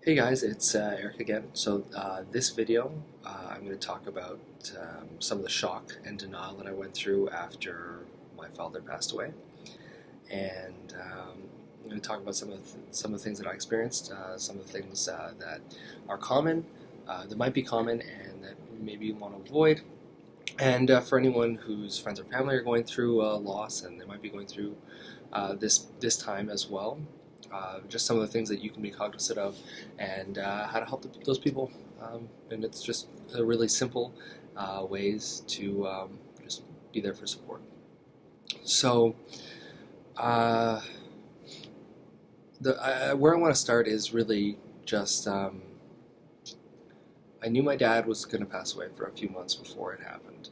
Hey guys, it's Eric again. So this video, I'm going to talk about some of the shock and denial that I went through after my father passed away, and I'm going to talk about some of the things that I experienced, some of the things that are common, that might be common, and that maybe you want to avoid. And for anyone whose friends or family are going through loss, and they might be going through this time as well. Just some of the things that you can be cognizant of, and how to help those people. And it's just really simple ways to just be there for support. So, uh, where I want to start is really just I knew my dad was going to pass away for a few months before it happened.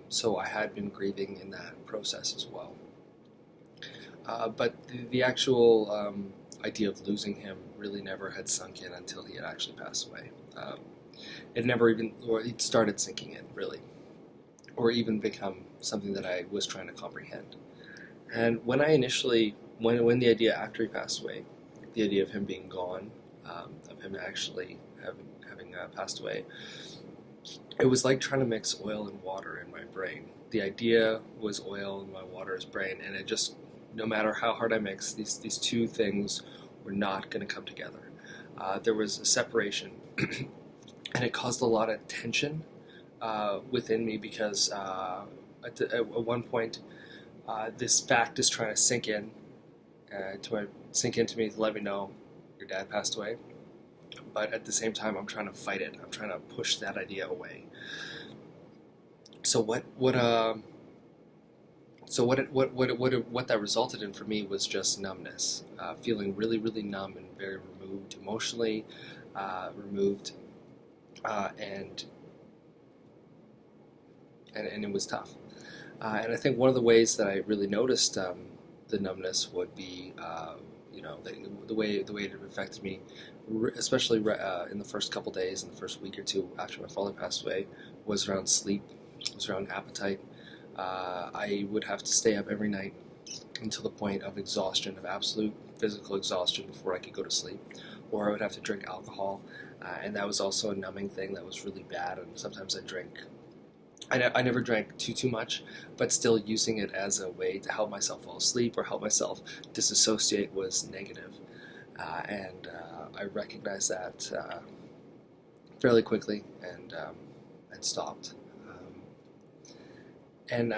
So I had been grieving in that process as well. But the actual idea of losing him really never had sunk in until he had actually passed away. It never even, or it started sinking in, really, or even become something that I was trying to comprehend. And when I initially, when the idea after he passed away, the idea of him being gone, of him actually having passed away, it was like trying to mix oil and water in my brain. The idea was oil and my water is brain, and it just, no matter how hard I mix, these two things were not going to come together. There was a separation, and it caused a lot of tension within me because at one point, this fact is trying to sink into me to let me know your dad passed away. But at the same time, I'm trying to fight it. I'm trying to push that idea away. So what that resulted in for me was just numbness, feeling really, really numb and very removed emotionally, removed, and it was tough. And I think one of the ways that I really noticed the numbness would be, the way it affected me, especially in the first couple days, in the first week or two after my father passed away, was around sleep, was around appetite. I would have to stay up every night until the point of exhaustion, of absolute physical exhaustion before I could go to sleep. Or I would have to drink alcohol, and that was also a numbing thing that was really bad. And sometimes I never drank too much, but still using it as a way to help myself fall asleep or help myself disassociate was negative. And I recognized that fairly quickly and stopped. And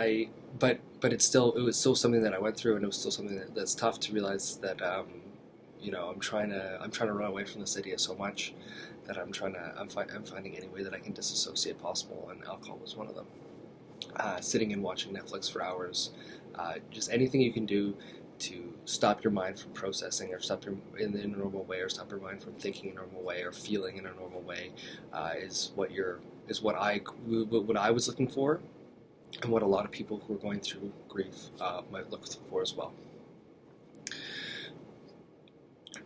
but it was still something that I went through, and it was still something that's tough to realize that I'm trying to run away from this idea so much that I'm finding any way that I can disassociate possible, and alcohol was one of them. Sitting and watching Netflix for hours, just anything you can do to stop your mind from processing, or stop your in a normal way, or stop your mind from thinking in a normal way, or feeling in a normal way, is what I was looking for, and what a lot of people who are going through grief might look for as well.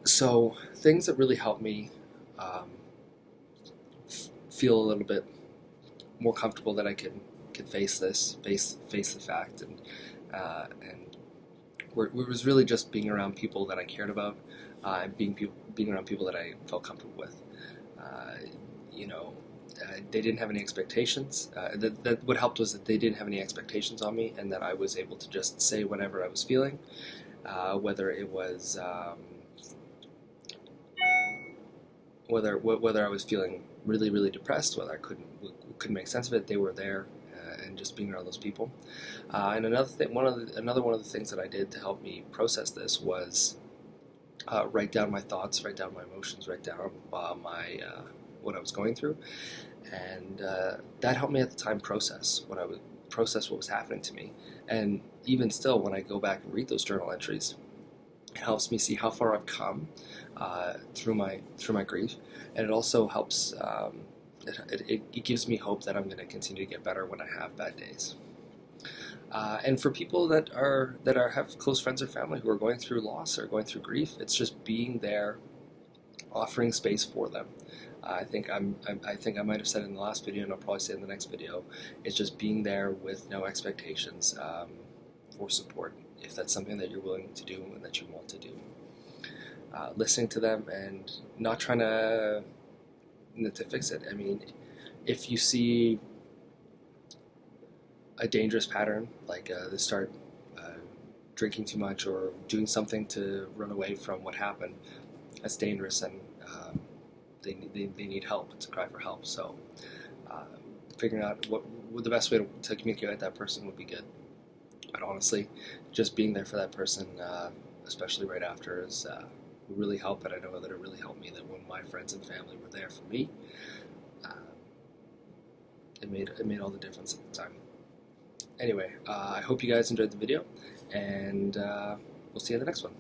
So things that really helped me feel a little bit more comfortable that I could face the fact, and it was really just being around people that I cared about, and being around people that I felt comfortable with. They didn't have any expectations. That what helped was that they didn't have any expectations on me, and that I was able to just say whatever I was feeling, whether it was whether I was feeling really, really depressed, whether I couldn't make sense of it. They were there, and just being around those people. And another one of the things that I did to help me process this was write down my thoughts, write down my emotions, write down what I was going through, and that helped me at the time process what was happening to me. And even still, when I go back and read those journal entries, it helps me see how far I've come through my grief, and it also helps. It gives me hope that I'm going to continue to get better when I have bad days. And for people that have close friends or family who are going through loss or going through grief, it's just being there, offering space for them. I think I might have said in the last video, and I'll probably say in the next video, is just being there with no expectations for support, if that's something that you're willing to do and that you want to do. listening to them and not trying to fix it. I mean, if you see a dangerous pattern, like they start drinking too much or doing something to run away from what happened, that's dangerous, and they need help. It's a cry for help. So figuring out what the best way to communicate with that person would be good. But honestly, just being there for that person, especially right after, is would really help. And I know that it really helped me. That when my friends and family were there for me, it made all the difference at the time. Anyway, I hope you guys enjoyed the video, and we'll see you in the next one.